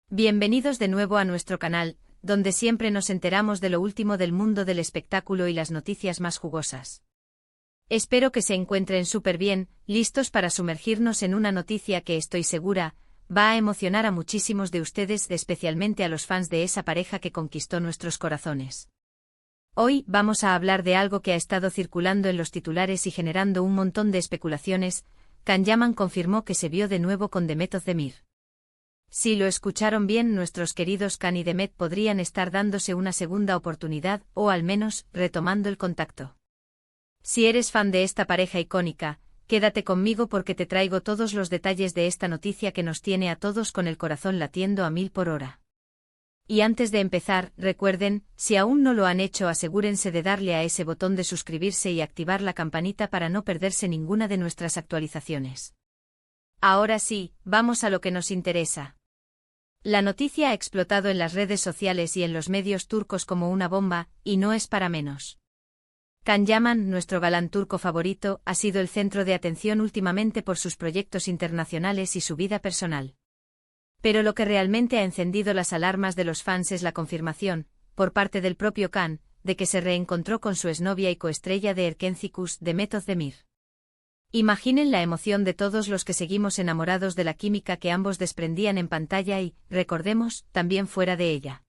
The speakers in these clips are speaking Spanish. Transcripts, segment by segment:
Bienvenidos de nuevo a nuestro canal, donde siempre nos enteramos de lo último del mundo del espectáculo y las noticias más jugosas. Espero que se encuentren súper bien, listos para sumergirnos en una noticia que estoy segura, va a emocionar a muchísimos de ustedes, especialmente a los fans de esa pareja que conquistó nuestros corazones. Hoy vamos a hablar de algo que ha estado circulando en los titulares y generando un montón de especulaciones. Can Yaman confirmó que se vio de nuevo con Demet Özdemir. Si lo escucharon bien, nuestros queridos Can y Demet podrían estar dándose una segunda oportunidad, o al menos, retomando el contacto. Si eres fan de esta pareja icónica, quédate conmigo porque te traigo todos los detalles de esta noticia que nos tiene a todos con el corazón latiendo a 1000 por hora. Y antes de empezar, recuerden, si aún no lo han hecho, asegúrense de darle a ese botón de suscribirse y activar la campanita para no perderse ninguna de nuestras actualizaciones. Ahora sí, vamos a lo que nos interesa. La noticia ha explotado en las redes sociales y en los medios turcos como una bomba, y no es para menos. Can Yaman, nuestro galán turco favorito, ha sido el centro de atención últimamente por sus proyectos internacionales y su vida personal. Pero lo que realmente ha encendido las alarmas de los fans es la confirmación, por parte del propio Can, de que se reencontró con su exnovia y coestrella de Erkencikus, Demet Özdemir. Imaginen la emoción de todos los que seguimos enamorados de la química que ambos desprendían en pantalla y, recordemos, también fuera de ella.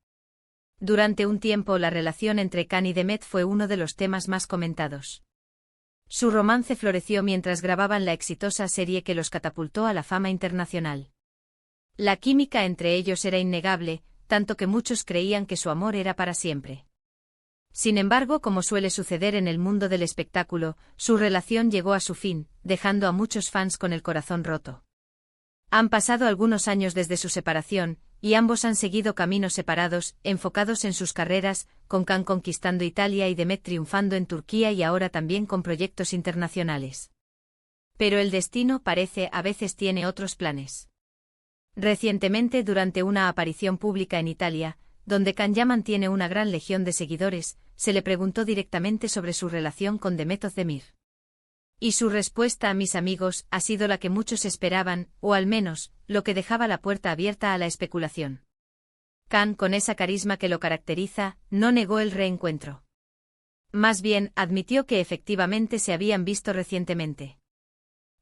Durante un tiempo la relación entre Can y Demet fue uno de los temas más comentados. Su romance floreció mientras grababan la exitosa serie que los catapultó a la fama internacional. La química entre ellos era innegable, tanto que muchos creían que su amor era para siempre. Sin embargo, como suele suceder en el mundo del espectáculo, su relación llegó a su fin, dejando a muchos fans con el corazón roto. Han pasado algunos años desde su separación, y ambos han seguido caminos separados, enfocados en sus carreras, con Can conquistando Italia y Demet triunfando en Turquía y ahora también con proyectos internacionales. Pero el destino parece a veces tiene otros planes. Recientemente, durante una aparición pública en Italia, donde Can Yaman tiene una gran legión de seguidores, se le preguntó directamente sobre su relación con Demet Özdemir. Y su respuesta, mis amigos, ha sido la que muchos esperaban, o al menos, lo que dejaba la puerta abierta a la especulación. Can, con esa carisma que lo caracteriza, no negó el reencuentro. Más bien, admitió que efectivamente se habían visto recientemente.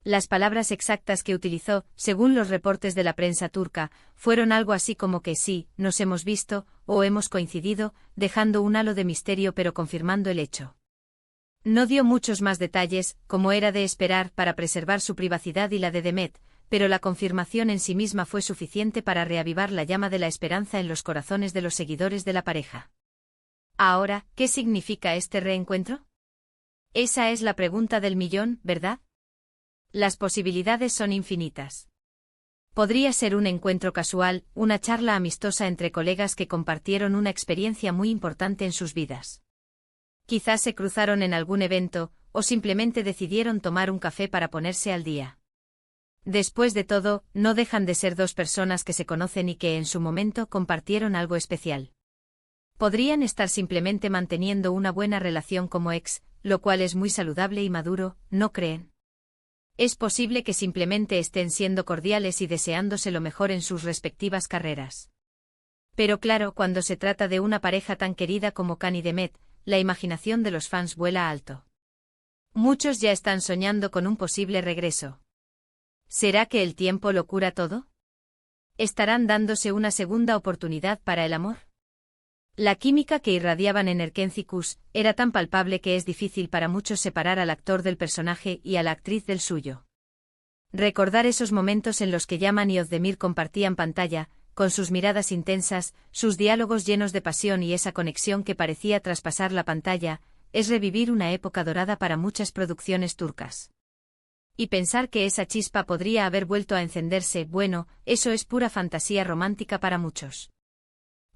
Las palabras exactas que utilizó, según los reportes de la prensa turca, fueron algo así como que sí, nos hemos visto, o hemos coincidido, dejando un halo de misterio pero confirmando el hecho. No dio muchos más detalles, como era de esperar, para preservar su privacidad y la de Demet, pero la confirmación en sí misma fue suficiente para reavivar la llama de la esperanza en los corazones de los seguidores de la pareja. Ahora, ¿qué significa este reencuentro? Esa es la pregunta del millón, ¿verdad? Las posibilidades son infinitas. Podría ser un encuentro casual, una charla amistosa entre colegas que compartieron una experiencia muy importante en sus vidas. Quizás se cruzaron en algún evento, o simplemente decidieron tomar un café para ponerse al día. Después de todo, no dejan de ser dos personas que se conocen y que en su momento compartieron algo especial. Podrían estar simplemente manteniendo una buena relación como ex, lo cual es muy saludable y maduro, ¿no creen? Es posible que simplemente estén siendo cordiales y deseándose lo mejor en sus respectivas carreras. Pero claro, cuando se trata de una pareja tan querida como Can y Demet, la imaginación de los fans vuela alto. Muchos ya están soñando con un posible regreso. ¿Será que el tiempo lo cura todo? ¿Estarán dándose una segunda oportunidad para el amor? La química que irradiaban en Erkencikus era tan palpable que es difícil para muchos separar al actor del personaje y a la actriz del suyo. Recordar esos momentos en los que Yaman y Özdemir compartían pantalla, con sus miradas intensas, sus diálogos llenos de pasión y esa conexión que parecía traspasar la pantalla, es revivir una época dorada para muchas producciones turcas. Y pensar que esa chispa podría haber vuelto a encenderse, bueno, eso es pura fantasía romántica para muchos.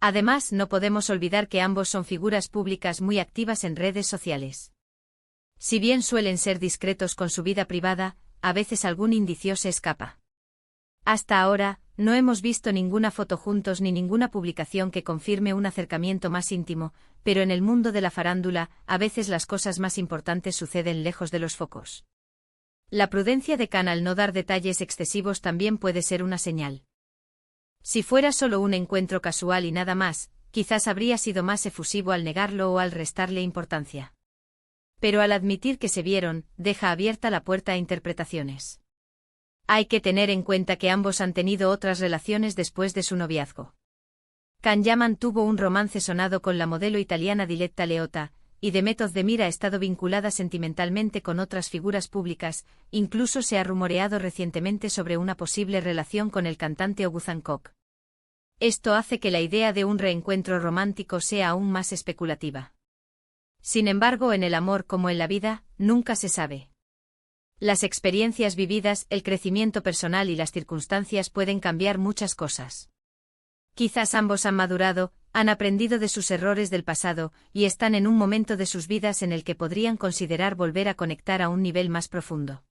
Además, no podemos olvidar que ambos son figuras públicas muy activas en redes sociales. Si bien suelen ser discretos con su vida privada, a veces algún indicio se escapa. Hasta ahora, no hemos visto ninguna foto juntos ni ninguna publicación que confirme un acercamiento más íntimo, pero en el mundo de la farándula, a veces las cosas más importantes suceden lejos de los focos. La prudencia de Can al no dar detalles excesivos también puede ser una señal. Si fuera solo un encuentro casual y nada más, quizás habría sido más efusivo al negarlo o al restarle importancia. Pero al admitir que se vieron, deja abierta la puerta a interpretaciones. Hay que tener en cuenta que ambos han tenido otras relaciones después de su noviazgo. Can tuvo un romance sonado con la modelo italiana Diletta Leotta, y Demet Özdemir ha estado vinculada sentimentalmente con otras figuras públicas, incluso se ha rumoreado recientemente sobre una posible relación con el cantante Oğuzhan Koç. Esto hace que la idea de un reencuentro romántico sea aún más especulativa. Sin embargo, en el amor como en la vida, nunca se sabe. Las experiencias vividas, el crecimiento personal y las circunstancias pueden cambiar muchas cosas. Quizás ambos han madurado, han aprendido de sus errores del pasado, y están en un momento de sus vidas en el que podrían considerar volver a conectar a un nivel más profundo.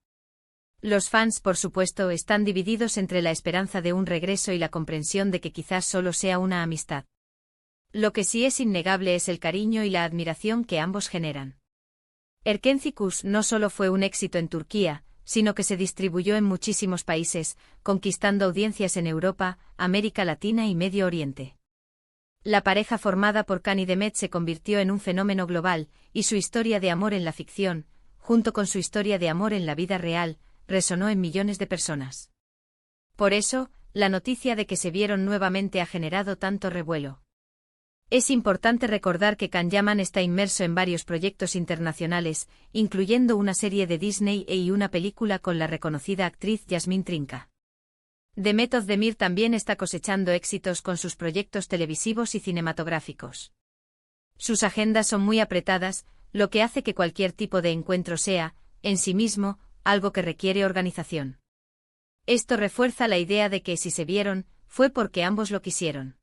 Los fans, por supuesto, están divididos entre la esperanza de un regreso y la comprensión de que quizás solo sea una amistad. Lo que sí es innegable es el cariño y la admiración que ambos generan. Erkenci Kuş no solo fue un éxito en Turquía, sino que se distribuyó en muchísimos países, conquistando audiencias en Europa, América Latina y Medio Oriente. La pareja formada por Can y Demet se convirtió en un fenómeno global, y su historia de amor en la ficción, junto con su historia de amor en la vida real, resonó en millones de personas. Por eso, la noticia de que se vieron nuevamente ha generado tanto revuelo. Es importante recordar que Can está inmerso en varios proyectos internacionales, incluyendo una serie de Disney y una película con la reconocida actriz Yasmín Trinca. Demet Özdemir también está cosechando éxitos con sus proyectos televisivos y cinematográficos. Sus agendas son muy apretadas, lo que hace que cualquier tipo de encuentro sea, en sí mismo, algo que requiere organización. Esto refuerza la idea de que si se vieron, fue porque ambos lo quisieron.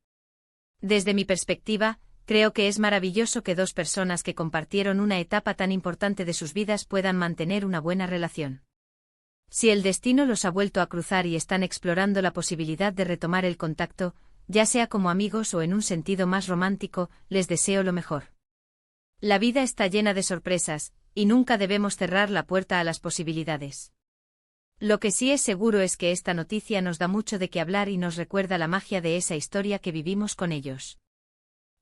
Desde mi perspectiva, creo que es maravilloso que dos personas que compartieron una etapa tan importante de sus vidas puedan mantener una buena relación. Si el destino los ha vuelto a cruzar y están explorando la posibilidad de retomar el contacto, ya sea como amigos o en un sentido más romántico, les deseo lo mejor. La vida está llena de sorpresas, y nunca debemos cerrar la puerta a las posibilidades. Lo que sí es seguro es que esta noticia nos da mucho de qué hablar y nos recuerda la magia de esa historia que vivimos con ellos.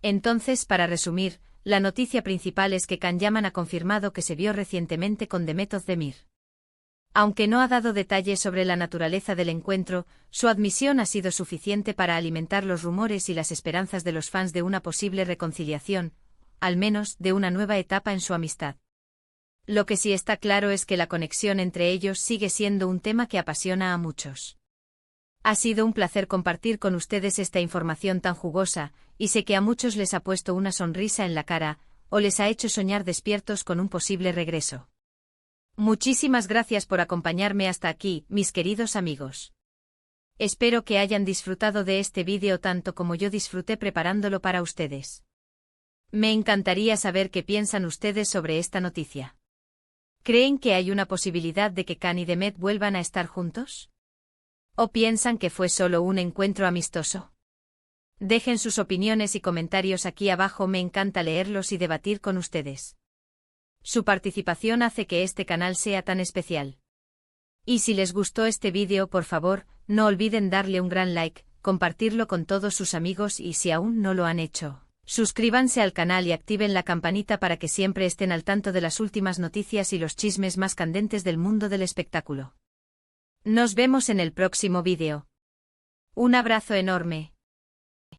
Entonces, para resumir, la noticia principal es que Can ha confirmado que se vio recientemente con Demet Özdemir. Aunque no ha dado detalles sobre la naturaleza del encuentro, su admisión ha sido suficiente para alimentar los rumores y las esperanzas de los fans de una posible reconciliación, al menos de una nueva etapa en su amistad. Lo que sí está claro es que la conexión entre ellos sigue siendo un tema que apasiona a muchos. Ha sido un placer compartir con ustedes esta información tan jugosa, y sé que a muchos les ha puesto una sonrisa en la cara, o les ha hecho soñar despiertos con un posible regreso. Muchísimas gracias por acompañarme hasta aquí, mis queridos amigos. Espero que hayan disfrutado de este vídeo tanto como yo disfruté preparándolo para ustedes. Me encantaría saber qué piensan ustedes sobre esta noticia. ¿Creen que hay una posibilidad de que Can y Demet vuelvan a estar juntos? ¿O piensan que fue solo un encuentro amistoso? Dejen sus opiniones y comentarios aquí abajo, me encanta leerlos y debatir con ustedes. Su participación hace que este canal sea tan especial. Y si les gustó este vídeo, por favor, no olviden darle un gran like, compartirlo con todos sus amigos y si aún no lo han hecho, suscríbanse al canal y activen la campanita para que siempre estén al tanto de las últimas noticias y los chismes más candentes del mundo del espectáculo. Nos vemos en el próximo vídeo. Un abrazo enorme.